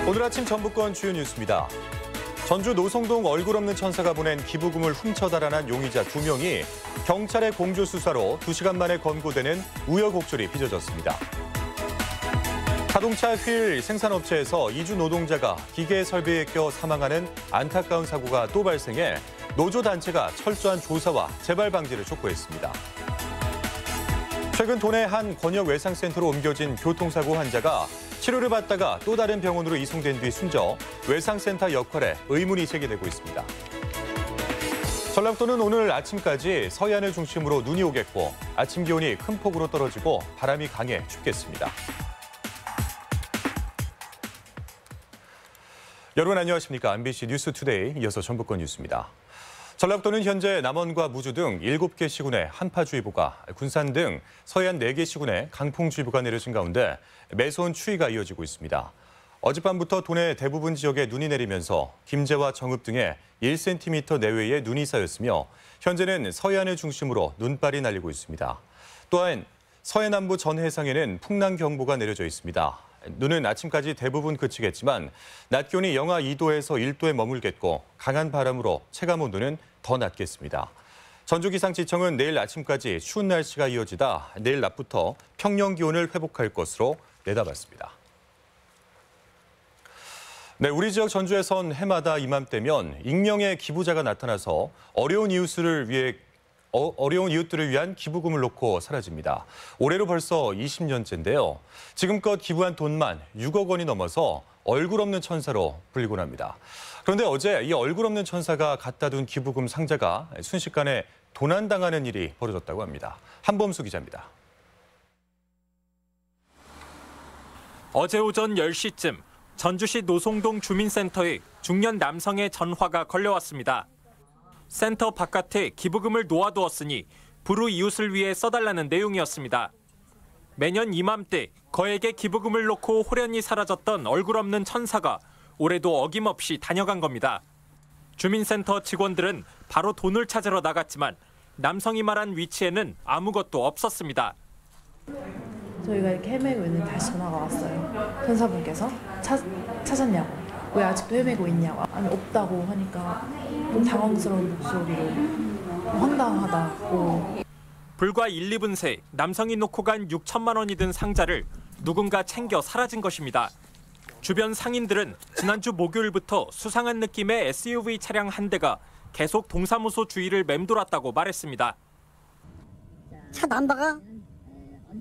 오늘 아침 전북권 주요 뉴스입니다. 전주 노송동 얼굴 없는 천사가 보낸 기부금을 훔쳐 달아난 용의자 2명이 경찰의 공조 수사로 2시간 만에 검거되는 우여곡절이 빚어졌습니다. 자동차 휠 생산업체에서 이주 노동자가 기계 설비에 껴 사망하는 안타까운 사고가 또 발생해 노조 단체가 철저한 조사와 재발 방지를 촉구했습니다. 최근 도내 한 권역 외상센터로 옮겨진 교통사고 환자가 치료를 받다가 또 다른 병원으로 이송된 뒤 숨져 외상센터 역할에 의문이 제기되고 있습니다. 전라북도는 오늘 아침까지 서해안을 중심으로 눈이 오겠고 아침 기온이 큰 폭으로 떨어지고 바람이 강해 춥겠습니다. 여러분 안녕하십니까? MBC 뉴스투데이 이어서 전북권 뉴스입니다. 전라북도는 현재 남원과 무주 등 7개 시군에 한파주의보가, 군산 등 서해안 4개 시군에 강풍주의보가 내려진 가운데 매서운 추위가 이어지고 있습니다. 어젯밤부터 도내 대부분 지역에 눈이 내리면서 김제와 정읍 등에 1cm 내외의 눈이 쌓였으며 현재는 서해안을 중심으로 눈발이 날리고 있습니다. 또한 서해 남부 전 해상에는 풍랑경보가 내려져 있습니다. 눈은 아침까지 대부분 그치겠지만 낮 기온이 영하 2도에서 1도에 머물겠고 강한 바람으로 체감온도는 더 낮겠습니다. 전주기상지청은 내일 아침까지 추운 날씨가 이어지다 내일 낮부터 평년 기온을 회복할 것으로 내다봤습니다. 네, 우리 지역 전주에선 해마다 이맘때면 익명의 기부자가 나타나서 어려운 이웃들을 위한 기부금을 놓고 사라집니다. 올해로 벌써 20년째인데요. 지금껏 기부한 돈만 6억 원이 넘어서 얼굴 없는 천사로 불리곤 합니다. 그런데 어제 이 얼굴 없는 천사가 갖다 둔 기부금 상자가 순식간에 도난당하는 일이 벌어졌다고 합니다. 한범수 기자입니다. 어제 오전 10시쯤 전주시 노송동 주민센터에 중년 남성의 전화가 걸려왔습니다. 센터 바깥에 기부금을 놓아두었으니 불우 이웃을 위해 써달라는 내용이었습니다. 매년 이맘때 거액의 기부금을 놓고 호련히 사라졌던 얼굴 없는 천사가 올해도 어김없이 다녀간 겁니다. 주민센터 직원들은 바로 돈을 찾으러 나갔지만 남성이 말한 위치에는 아무것도 없었습니다. 저희가 이렇게 헤매고 있는데 다시 전화가 왔어요. 천사분께서 찾았냐고, 왜 아직도 헤매고 있냐고. 아니 없다고 하니까 좀 당황스러운 목소리로 황당하다고. 불과 1, 2분 새 남성이 놓고 간 6천만 원이 든 상자를 누군가 챙겨 사라진 것입니다. 주변 상인들은 지난주 목요일부터 수상한 느낌의 SUV 차량 한 대가 계속 동사무소 주위를 맴돌았다고 말했습니다. 차 남바가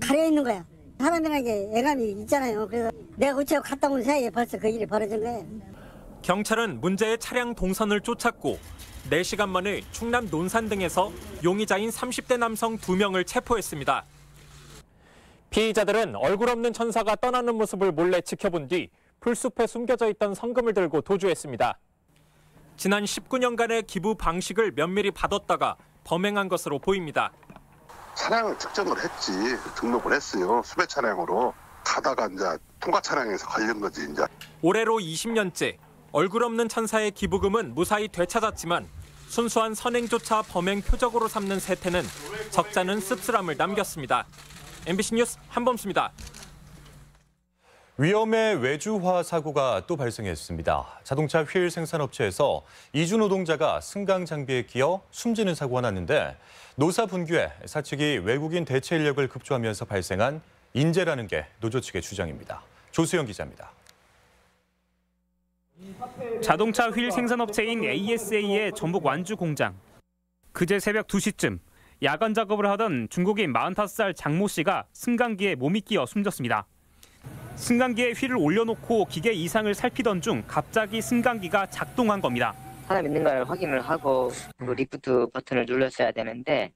가려 있는 거야. 사람이라는 게 애감이 있잖아요. 그래서 내가 우체국 갔다 온 사이에 벌써 그 일이 벌어진 거예요. 경찰은 문제의 차량 동선을 쫓았고 4시간 만에 충남 논산 등에서 용의자인 30대 남성 2명을 체포했습니다. 피의자들은 얼굴 없는 천사가 떠나는 모습을 몰래 지켜본 뒤 풀숲에 숨겨져 있던 성금을 들고 도주했습니다. 지난 19년간의 기부 방식을 면밀히 받았다가 범행한 것으로 보입니다. 차량을 측정을 했지, 등록을 했어요. 수배 차량으로 가다가 이제 통과 차량에서 걸린 거지 이제. 올해로 20년째 얼굴 없는 천사의 기부금은 무사히 되찾았지만 순수한 선행조차 범행 표적으로 삼는 세태는 적잖은 씁쓸함을 남겼습니다. MBC 뉴스 한범수입니다. 위험의 외주화 사고가 또 발생했습니다. 자동차 휠 생산업체에서 이주 노동자가 승강 장비에 끼어 숨지는 사고가 났는데 노사 분규에 사측이 외국인 대체 인력을 급조하면서 발생한 인재라는 게 노조 측의 주장입니다. 조수영 기자입니다. 자동차 휠 생산업체인 ASA의 전북 완주 공장. 그제 새벽 2시쯤 야간 작업을 하던 중국인 45살 장모 씨가 승강기에 몸이 끼어 숨졌습니다. 승강기에 휠을 올려놓고 기계 이상을 살피던 중 갑자기 승강기가 작동한 겁니다. 사람 있는 걸 확인을 하고 리프트 버튼을 눌렀어야 되는데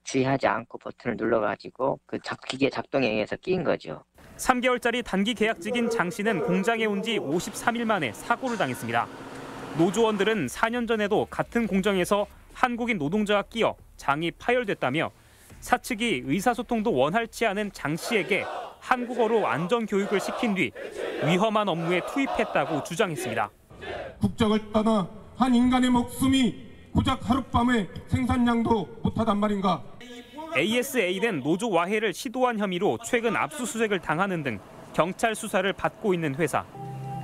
주의하지 않고 버튼을 눌러가지고 그 기계 작동에 의해서 끼인 거죠. 3개월짜리 단기 계약직인 장 씨는 공장에 온 지 53일 만에 사고를 당했습니다. 노조원들은 4년 전에도 같은 공장에서 한국인 노동자가 끼어 장이 파열됐다며 사측이 의사소통도 원활치 않은 장 씨에게 한국어로 안전교육을 시킨 뒤 위험한 업무에 투입했다고 주장했습니다. 국적을 떠나 한 인간의 목숨이 고작 하룻밤에 생산량도 못하단 말인가. ASA는 노조 와해를 시도한 혐의로 최근 압수수색을 당하는 등 경찰 수사를 받고 있는 회사.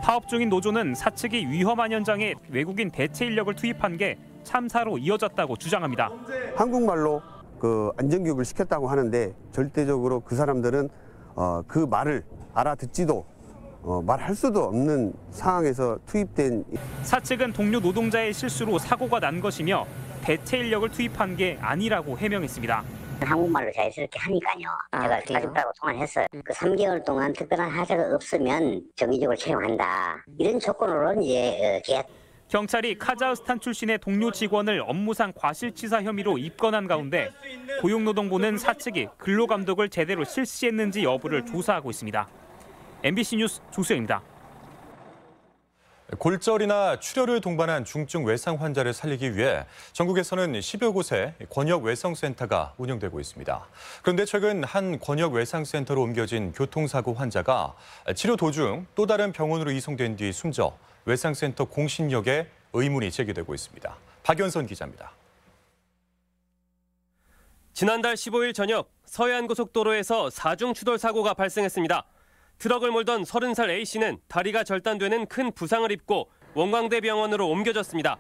파업 중인 노조는 사측이 위험한 현장에 외국인 대체 인력을 투입한 게 참사로 이어졌다고 주장합니다. 한국말로 그 안전교육을 시켰다고 하는데 절대적으로 그 사람들은 그 말을 알아듣지도 말할 수도 없는 상황에서 투입된. 사측은 동료 노동자의 실수로 사고가 난 것이며 대체 인력을 투입한 게 아니라고 해명했습니다. 한국말로 자연스럽게 하니까요. 제가 가족들하고 통화를 했어요. 그 3개월 동안 특별한 하자가 없으면 정기적으로 채용한다. 이런 조건으로 이제 계약. 경찰이 카자흐스탄 출신의 동료 직원을 업무상 과실치사 혐의로 입건한 가운데 고용노동부는 사측이 근로감독을 제대로 실시했는지 여부를 조사하고 있습니다. MBC 뉴스 조수영입니다. 골절이나 출혈을 동반한 중증 외상 환자를 살리기 위해 전국에서는 10여 곳의 권역 외상센터가 운영되고 있습니다. 그런데 최근 한 권역 외상센터로 옮겨진 교통사고 환자가 치료 도중 또 다른 병원으로 이송된 뒤 숨져 외상센터 공신력에 의문이 제기되고 있습니다. 박연선 기자입니다. 지난달 15일 저녁 서해안고속도로에서 4중 추돌 사고가 발생했습니다. 트럭을 몰던 30살 A씨는 다리가 절단되는 큰 부상을 입고 원광대병원으로 옮겨졌습니다.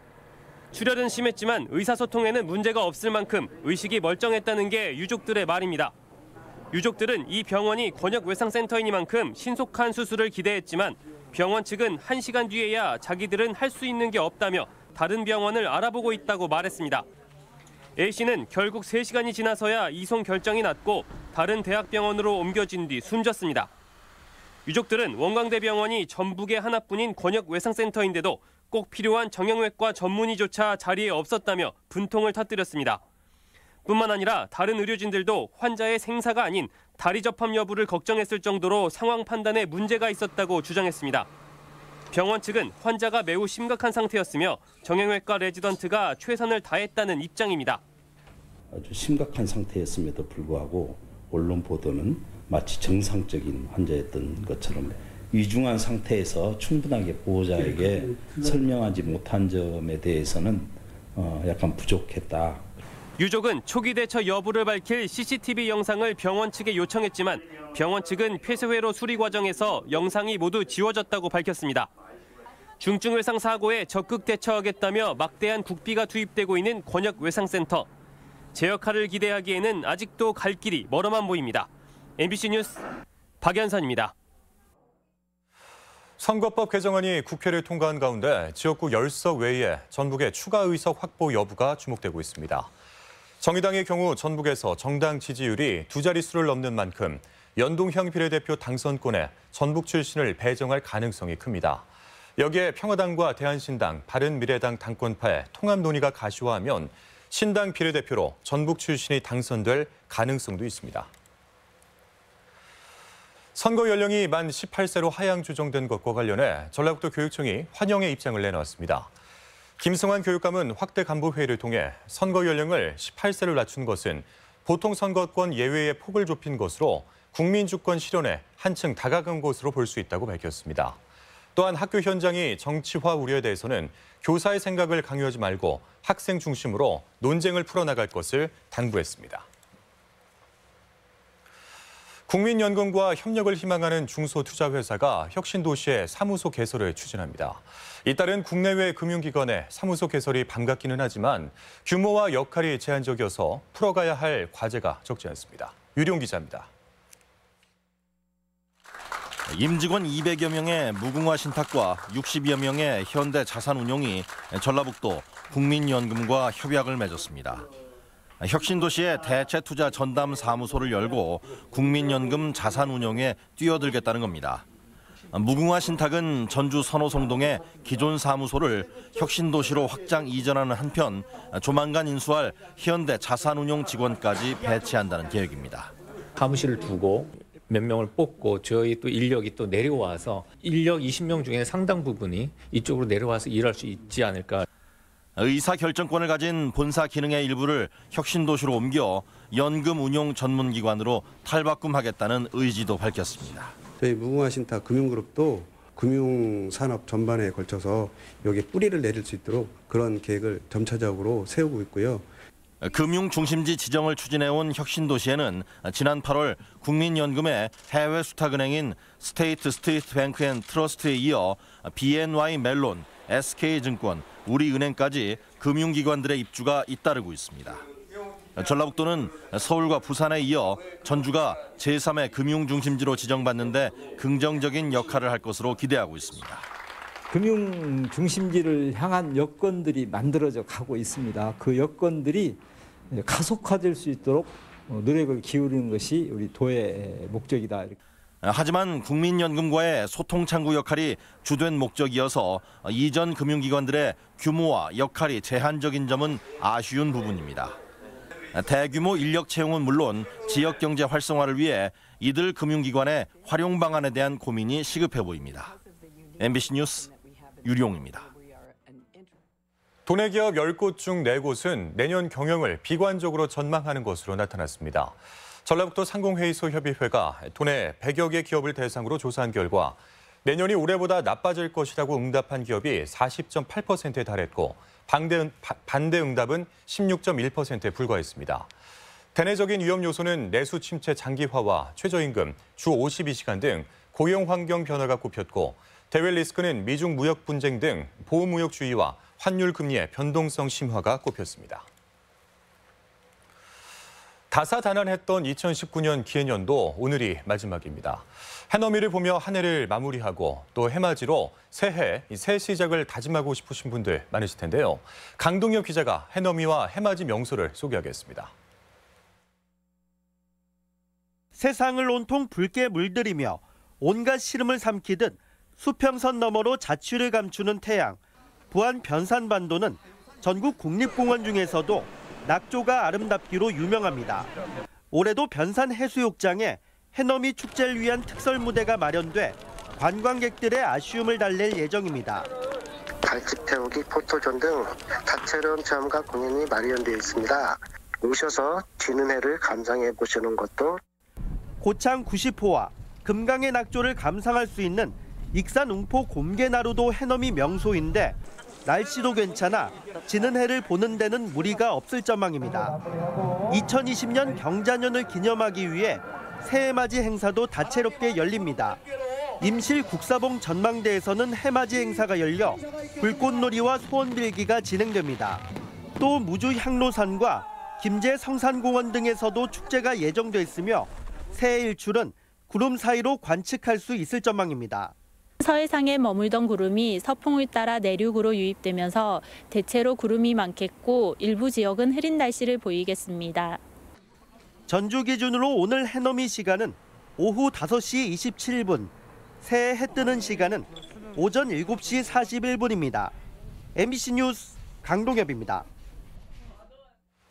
출혈은 심했지만 의사소통에는 문제가 없을 만큼 의식이 멀쩡했다는 게 유족들의 말입니다. 유족들은 이 병원이 권역외상센터이니만큼 신속한 수술을 기대했지만 병원 측은 1시간 뒤에야 자기들은 할 수 있는 게 없다며 다른 병원을 알아보고 있다고 말했습니다. A씨는 결국 3시간이 지나서야 이송 결정이 났고 다른 대학병원으로 옮겨진 뒤 숨졌습니다. 유족들은 원광대병원이 전북의 하나뿐인 권역외상센터인데도 꼭 필요한 정형외과 전문의조차 자리에 없었다며 분통을 터뜨렸습니다. 뿐만 아니라 다른 의료진들도 환자의 생사가 아닌 다리 접합 여부를 걱정했을 정도로 상황 판단에 문제가 있었다고 주장했습니다. 병원 측은 환자가 매우 심각한 상태였으며 정형외과 레지던트가 최선을 다했다는 입장입니다. 아주 심각한 상태였음에도 불구하고 언론 보도는 마치 정상적인 환자였던 것처럼 위중한 상태에서 충분하게 보호자에게 설명하지 못한 점에 대해서는 약간 부족했다. 유족은 초기 대처 여부를 밝힐 CCTV 영상을 병원 측에 요청했지만 병원 측은 폐쇄회로 수리 과정에서 영상이 모두 지워졌다고 밝혔습니다. 중증 외상 사고에 적극 대처하겠다며 막대한 국비가 투입되고 있는 권역외상센터. 제 역할을 기대하기에는 아직도 갈 길이 멀어만 보입니다. MBC 뉴스 박연선입니다. 선거법 개정안이 국회를 통과한 가운데 지역구 10석 외에 전북의 추가 의석 확보 여부가 주목되고 있습니다. 정의당의 경우 전북에서 정당 지지율이 2자릿수를 넘는 만큼 연동형 비례대표 당선권에 전북 출신을 배정할 가능성이 큽니다. 여기에 평화당과 대한신당, 바른미래당 당권파의 통합 논의가 가시화하면 신당 비례대표로 전북 출신이 당선될 가능성도 있습니다. 선거 연령이 만 18세로 하향 조정된 것과 관련해 전라북도 교육청이 환영의 입장을 내놨습니다. 김성환 교육감은 확대 간부 회의를 통해 선거 연령을 18세로 낮춘 것은 보통 선거권 예외의 폭을 좁힌 것으로 국민 주권 실현에 한층 다가간 것으로 볼 수 있다고 밝혔습니다. 또한 학교 현장이 정치화 우려에 대해서는 교사의 생각을 강요하지 말고 학생 중심으로 논쟁을 풀어나갈 것을 당부했습니다. 국민연금과 협력을 희망하는 중소투자회사가 혁신도시의 사무소 개설을 추진합니다. 이따른 국내외 금융기관의 사무소 개설이 반갑기는 하지만 규모와 역할이 제한적이어서 풀어가야 할 과제가 적지 않습니다. 유룡 기자입니다. 임직원 200여 명의 무궁화 신탁과 60여 명의 현대 자산운용이 전라북도 국민연금과 협약을 맺었습니다. 혁신도시의 대체투자 전담 사무소를 열고 국민연금 자산운용에 뛰어들겠다는 겁니다. 무궁화 신탁은 전주 선호송동의 기존 사무소를 혁신도시로 확장 이전하는 한편 조만간 인수할 현대 자산운용 직원까지 배치한다는 계획입니다. 사무실을 두고 몇 명을 뽑고 저희 또 인력이 또 내려와서 인력 20명 중에 상당 부분이 이쪽으로 내려와서 일할 수 있지 않을까. 의사결정권을 가진 본사 기능의 일부를 혁신도시로 옮겨 연금 운용 전문기관으로 탈바꿈하겠다는 의지도 밝혔습니다. 저희 무궁화신탁 금융그룹도 금융산업 전반에 걸쳐서 여기에 뿌리를 내릴 수 있도록 그런 계획을 점차적으로 세우고 있고요. 금융 중심지 지정을 추진해온 혁신도시에는 지난 8월 국민연금의 해외 수탁은행인 스테이트 스트리트 뱅크 앤 트러스트에 이어 BNY 멜론, SK증권, 우리은행까지 금융기관들의 입주가 잇따르고 있습니다. 전라북도는 서울과 부산에 이어 전주가 제3의 금융중심지로 지정받는데 긍정적인 역할을 할 것으로 기대하고 있습니다. 금융 중심지를 향한 여건들이 만들어져 가고 있습니다. 그 여건들이 가속화될 수 있도록 노력을 기울이는 것이 우리 도의 목적이다. 하지만 국민연금과의 소통 창구 역할이 주된 목적이어서 이전 금융기관들의 규모와 역할이 제한적인 점은 아쉬운 부분입니다. 대규모 인력 채용은 물론 지역 경제 활성화를 위해 이들 금융기관의 활용 방안에 대한 고민이 시급해 보입니다. MBC 뉴스 유룡입니다. 도내 기업 10곳 중 4곳은 내년 경영을 비관적으로 전망하는 것으로 나타났습니다. 전라북도 상공회의소 협의회가 도내 100여 개 기업을 대상으로 조사한 결과 내년이 올해보다 나빠질 것이라고 응답한 기업이 40.8%에 달했고 반대 응답은 16.1%에 불과했습니다. 대내적인 위험 요소는 내수 침체 장기화와 최저임금, 주 52시간 등 고용 환경 변화가 꼽혔고 대외 리스크는 미중 무역 분쟁 등 보호무역주의와 환율 금리의 변동성 심화가 꼽혔습니다. 다사다난했던 2019년 기해년도 오늘이 마지막입니다. 해넘이를 보며 한 해를 마무리하고 또 해맞이로 새해 새 시작을 다짐하고 싶으신 분들 많으실 텐데요. 강동엽 기자가 해넘이와 해맞이 명소를 소개하겠습니다. 세상을 온통 붉게 물들이며 온갖 시름을 삼키듯 수평선 너머로 자취를 감추는 태양. 부안 변산반도는 전국 국립공원 중에서도 낙조가 아름답기로 유명합니다. 올해도 변산 해수욕장에 해넘이 축제를 위한 특설 무대가 마련돼 관광객들의 아쉬움을 달랠 예정입니다. 달집 태우기, 포토존 등 다채로운 체험과 공연이 마련되어 있습니다. 오셔서 지는 해를 감상해 보시는 것도. 고창 90호와 금강의 낙조를 감상할 수 있는 익산 웅포 곰개나루도 해넘이 명소인데 날씨도 괜찮아 지는 해를 보는 데는 무리가 없을 전망입니다. 2020년 경자년을 기념하기 위해 새해맞이 행사도 다채롭게 열립니다. 임실 국사봉 전망대에서는 해맞이 행사가 열려 불꽃놀이와 소원빌기가 진행됩니다. 또 무주 향로산과 김제 성산공원 등에서도 축제가 예정돼 있으며 새해 일출은 구름 사이로 관측할 수 있을 전망입니다. 서해상에 머물던 구름이 서풍을 따라 내륙으로 유입되면서 대체로 구름이 많겠고 일부 지역은 흐린 날씨를 보이겠습니다. 전주 기준으로 오늘 해넘이 시간은 오후 5시 27분, 새해 해 뜨는 시간은 오전 7시 41분입니다. MBC 뉴스 강동엽입니다.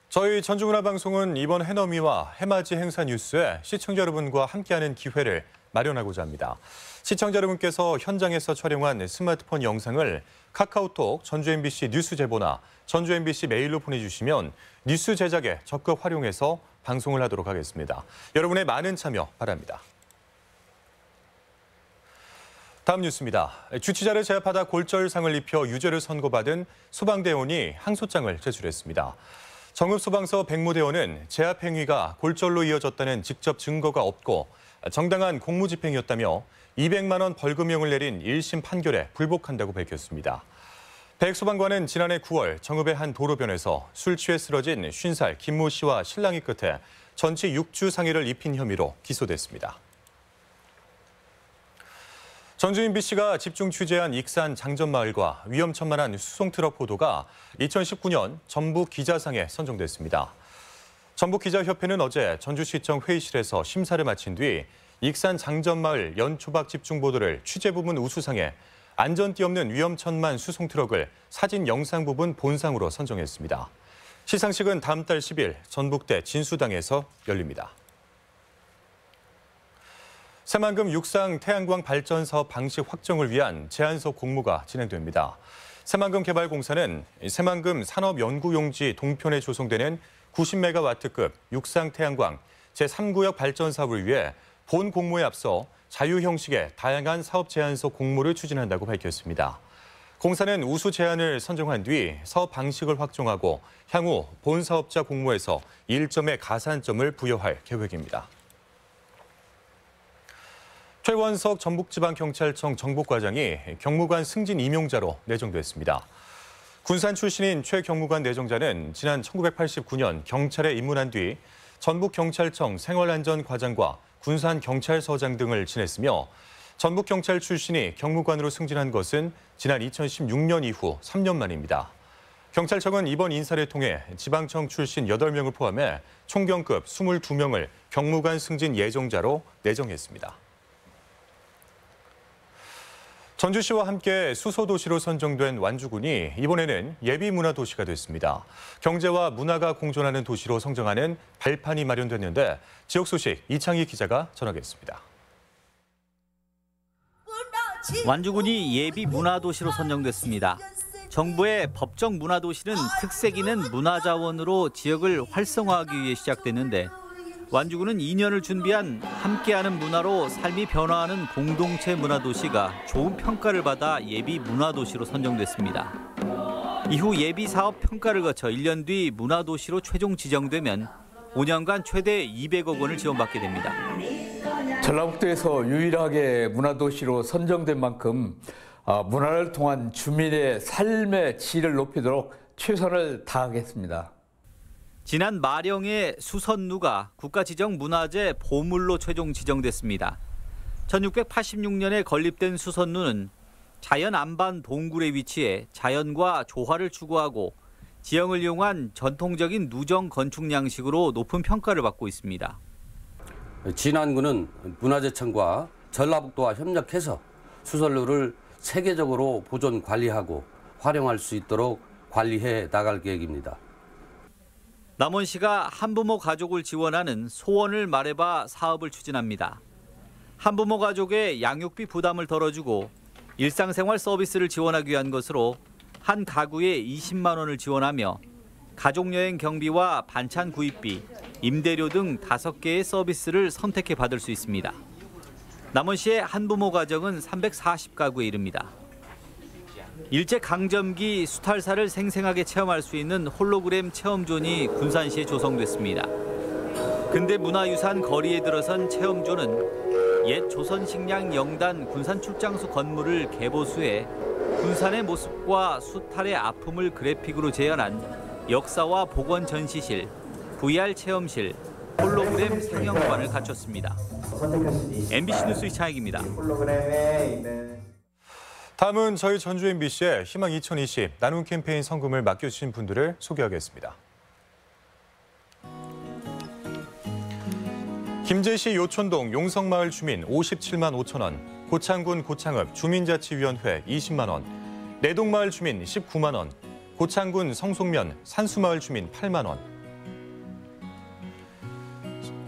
저희 전주문화방송은 이번 해넘이와 해맞이 행사 뉴스에 시청자 여러분과 함께하는 기회를 마련하고자 합니다. 시청자 여러분께서 현장에서 촬영한 스마트폰 영상을 카카오톡 전주 MBC 뉴스 제보나 전주 MBC 메일로 보내주시면 뉴스 제작에 적극 활용해서 방송을 하도록 하겠습니다. 여러분의 많은 참여 바랍니다. 다음 뉴스입니다. 주치자를 제압하다 골절상을 입혀 유죄를 선고받은 소방대원이 항소장을 제출했습니다. 정읍소방서 백무대원은 제압 행위가 골절로 이어졌다는 직접 증거가 없고 정당한 공무집행이었다며 200만 원 벌금형을 내린 1심 판결에 불복한다고 밝혔습니다. 백 소방관은 지난해 9월 정읍의 한 도로변에서 술 취해 쓰러진 50살 김모 씨와 신랑이 끝에 전치 6주 상해를 입힌 혐의로 기소됐습니다. 전주 MBC가 집중 취재한 익산 장전마을과 위험천만한 수송트럭 보도가 2019년 전북 기자상에 선정됐습니다. 전북기자협회는 어제 전주시청 회의실에서 심사를 마친 뒤 익산 장전마을 연초박 집중보도를 취재 부문 우수상에 안전띠 없는 위험천만 수송트럭을 사진 영상 부분 본상으로 선정했습니다. 시상식은 다음 달 10일 전북대 진수당에서 열립니다. 새만금 육상 태양광 발전 사업 방식 확정을 위한 제안서 공모가 진행됩니다. 새만금개발공사는 새만금 산업연구용지 동편에 조성되는 90메가와트급 육상 태양광 제3구역 발전 사업을 위해 본 공모에 앞서 자유 형식의 다양한 사업 제안서 공모를 추진한다고 밝혔습니다. 공사는 우수 제안을 선정한 뒤 사업 방식을 확정하고 향후 본 사업자 공모에서 1점의 가산점을 부여할 계획입니다. 최원석 전북지방경찰청 정북과장이 경무관 승진 임용자로 내정됐습니다. 군산 출신인 최 경무관 내정자는 지난 1989년 경찰에 입문한 뒤 전북경찰청 생활안전과장과 군산경찰서장 등을 지냈으며 전북경찰 출신이 경무관으로 승진한 것은 지난 2016년 이후 3년 만입니다. 경찰청은 이번 인사를 통해 지방청 출신 8명을 포함해 총경급 22명을 경무관 승진 예정자로 내정했습니다. 전주시와 함께 수소도시로 선정된 완주군이 이번에는 예비문화도시가 됐습니다. 경제와 문화가 공존하는 도시로 성장하는 발판이 마련됐는데 지역 소식 이창희 기자가 전하겠습니다. 완주군이 예비문화도시로 선정됐습니다. 정부의 법정 문화도시는 특색 있는 문화자원으로 지역을 활성화하기 위해 시작됐는데 완주군은 2년을 준비한 함께하는 문화로 삶이 변화하는 공동체 문화도시가 좋은 평가를 받아 예비문화도시로 선정됐습니다. 이후 예비사업 평가를 거쳐 1년 뒤 문화도시로 최종 지정되면 5년간 최대 200억 원을 지원받게 됩니다. 전라북도에서 유일하게 문화도시로 선정된 만큼 문화를 통한 주민의 삶의 질을 높이도록 최선을 다하겠습니다. 지난 마령에 수선루가 국가지정문화재 보물로 최종 지정됐습니다. 1686년에 건립된 수선루는 자연 안반 동굴에 위치해 자연과 조화를 추구하고 지형을 이용한 전통적인 누정 건축 양식으로 높은 평가를 받고 있습니다. 진안군은 문화재청과 전라북도와 협력해서 수선루를 세계적으로 보존 관리하고 활용할 수 있도록 관리해 나갈 계획입니다. 남원시가 한부모 가족을 지원하는 소원을 말해봐 사업을 추진합니다. 한부모 가족의 양육비 부담을 덜어주고 일상생활 서비스를 지원하기 위한 것으로 한 가구에 20만 원을 지원하며 가족여행 경비와 반찬 구입비, 임대료 등 5개의 서비스를 선택해 받을 수 있습니다. 남원시의 한부모 가정은 340가구에 이릅니다. 일제강점기 수탈사를 생생하게 체험할 수 있는 홀로그램 체험존이 군산시에 조성됐습니다. 근대 문화유산 거리에 들어선 체험존은 옛 조선식량 영단 군산출장소 건물을 개보수해 군산의 모습과 수탈의 아픔을 그래픽으로 재현한 역사와 복원 전시실, VR 체험실, 홀로그램 상영관을 갖췄습니다. MBC 뉴스 이창익입니다. 다음은 저희 전주 MBC의 희망 2020 나눔 캠페인 성금을 맡겨주신 분들을 소개하겠습니다. 김제시 요촌동 용성마을 주민 57만 5천 원, 고창군 고창읍 주민자치위원회 20만 원, 내동마을 주민 19만 원, 고창군 성송면 산수마을 주민 8만 원,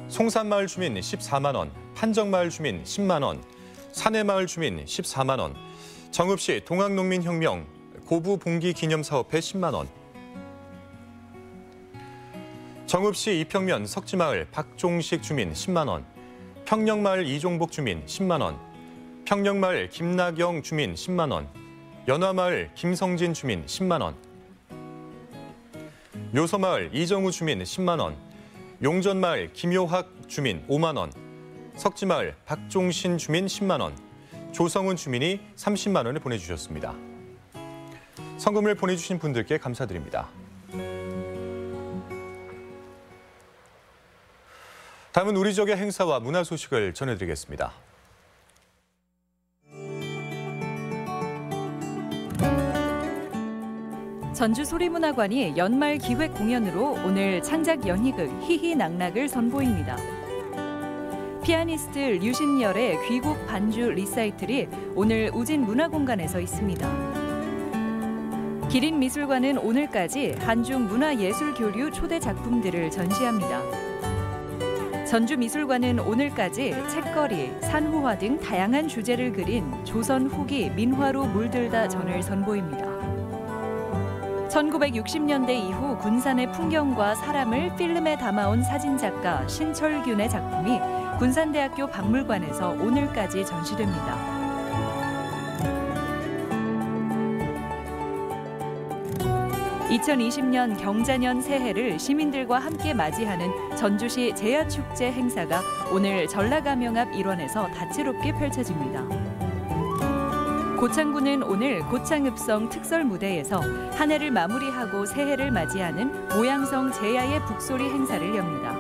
송산마을 주민 14만 원, 판정마을 주민 10만 원, 산해마을 주민 14만 원, 정읍시 동학농민혁명 고부봉기기념사업회 10만 원, 정읍시 이평면 석지마을 박종식 주민 10만 원, 평령마을 이종복 주민 10만 원, 평령마을 김나경 주민 10만 원, 연화마을 김성진 주민 10만 원, 묘서마을 이정우 주민 10만 원, 용전마을 김효학 주민 5만 원, 석지마을 박종신 주민 10만 원, 조성훈 주민이 30만 원을 보내주셨습니다. 성금을 보내주신 분들께 감사드립니다. 다음은 우리 지역의 행사와 문화 소식을 전해드리겠습니다. 전주 소리문화관이 연말 기획 공연으로 오늘 창작 연희극 희희낙낙을 선보입니다. 피아니스트 류신열의 귀곡 반주 리사이틀이 오늘 우진 문화공간에서 있습니다. 기린미술관은 오늘까지 한중 문화예술교류 초대 작품들을 전시합니다. 전주미술관은 오늘까지 책거리, 산호화 등 다양한 주제를 그린 조선 후기 민화로 물들다 전을 선보입니다. 1960년대 이후 군산의 풍경과 사람을 필름에 담아온 사진작가 신철균의 작품이 군산대학교 박물관에서 오늘까지 전시됩니다. 2020년 경자년 새해를 시민들과 함께 맞이하는 전주시 제야축제 행사가 오늘 전라감영 앞 일원에서 다채롭게 펼쳐집니다. 고창군은 오늘 고창읍성 특설 무대에서 한 해를 마무리하고 새해를 맞이하는 모양성 제야의 북소리 행사를 엽니다.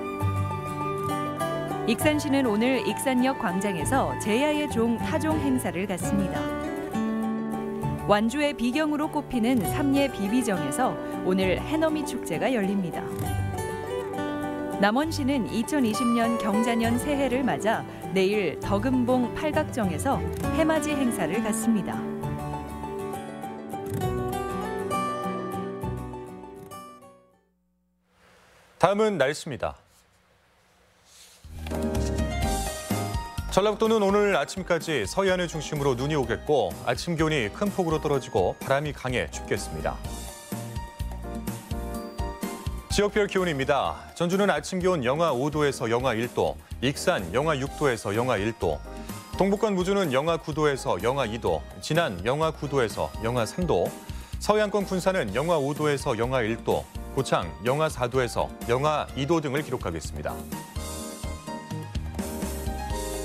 익산시는 오늘 익산역 광장에서 제야의 종 타종 행사를 갖습니다. 완주의 비경으로 꼽히는 삼례 비비정에서 오늘 해넘이 축제가 열립니다. 남원시는 2020년 경자년 새해를 맞아 내일 덕음봉 팔각정에서 해맞이 행사를 갖습니다. 다음은 날씨입니다. 전라북도는 오늘 아침까지 서해안을 중심으로 눈이 오겠고 아침 기온이 큰 폭으로 떨어지고 바람이 강해 춥겠습니다. 지역별 기온입니다. 전주는 아침 기온 영하 5도에서 영하 1도, 익산 영하 6도에서 영하 1도, 동북권 무주는 영하 9도에서 영하 2도, 진안 영하 9도에서 영하 3도, 서해안권 군산은 영하 5도에서 영하 1도, 고창 영하 4도에서 영하 2도 등을 기록하겠습니다.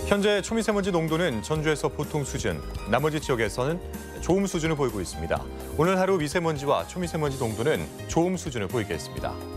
현재 초미세먼지 농도는 전주에서 보통 수준, 나머지 지역에서는 좋음 수준을 보이고 있습니다. 오늘 하루 미세먼지와 초미세먼지 농도는 좋음 수준을 보이겠습니다.